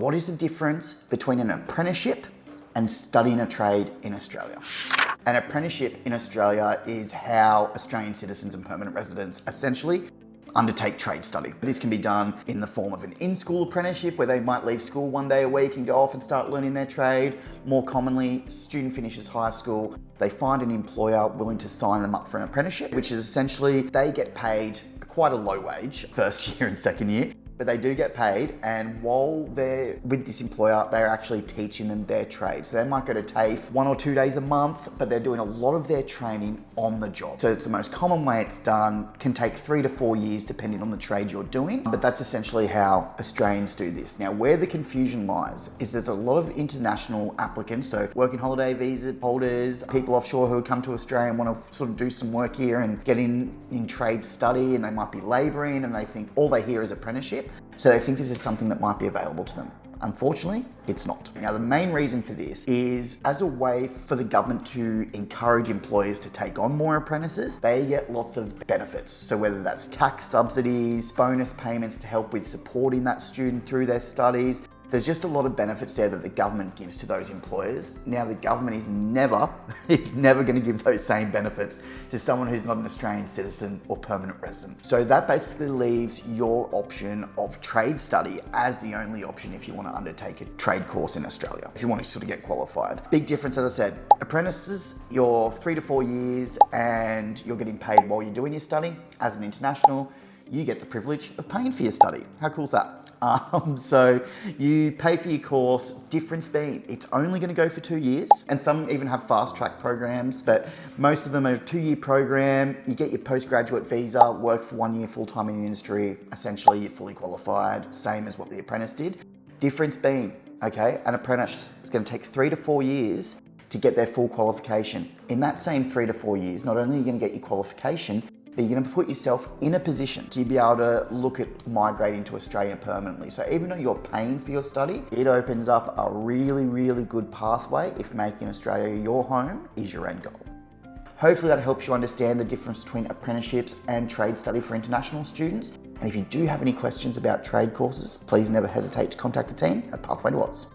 What is the difference between an apprenticeship and studying a trade in Australia? An apprenticeship in Australia is how Australian citizens and permanent residents essentially undertake trade study. This can be done in the form of an in-school apprenticeship where they might leave school one day a week and go off and start learning their trade. More commonly, student finishes high school, they find an employer willing to sign them up for an apprenticeship, which is essentially they get paid quite a low wage first year and second year, but they do get paid, and while they're with this employer, they're actually teaching them their trade. So they might go to TAFE 1 or 2 days a month, but they're doing a lot of their training on the job. So it's the most common way it's done, can take 3 to 4 years depending on the trade you're doing, but that's essentially how Australians do this. Now, where the confusion lies is there's a lot of international applicants, so working holiday visa holders, people offshore who come to Australia and want to sort of do some work here and get in trade study, and they might be labouring and they think all they hear is apprenticeship. So they think this is something that might be available to them. Unfortunately, it's not. Now, the main reason for this is as a way for the government to encourage employers to take on more apprentices, they get lots of benefits. So whether that's tax subsidies, bonus payments to help with supporting that student through their studies, there's just a lot of benefits there that the government gives to those employers. Now, the government is never going to give those same benefits to someone who's not an Australian citizen or permanent resident. So that basically leaves your option of trade study as the only option if you want to undertake a trade course in Australia, if you want to sort of get qualified. Big difference, as I said, apprentices, you're 3 to 4 years and you're getting paid while you're doing your study. As an international, you get the privilege of paying for your study. How cool is that? So you pay for your course, difference being it's only going to go for 2 years, and some even have fast track programs, but most of them are a 2-year program. You get your postgraduate visa, work for 1 year full-time in the industry, essentially you're fully qualified, same as what the apprentice did. Difference being, okay, an apprentice is going to take 3 to 4 years to get their full qualification. In that same 3 to 4 years, not only are you going to get your qualification, but you're going to put yourself in a position to be able to look at migrating to Australia permanently. So even though you're paying for your study, it opens up a really, really good pathway if making Australia your home is your end goal. Hopefully that helps you understand the difference between apprenticeships and trade study for international students. And if you do have any questions about trade courses, please never hesitate to contact the team at Pathway to Oz.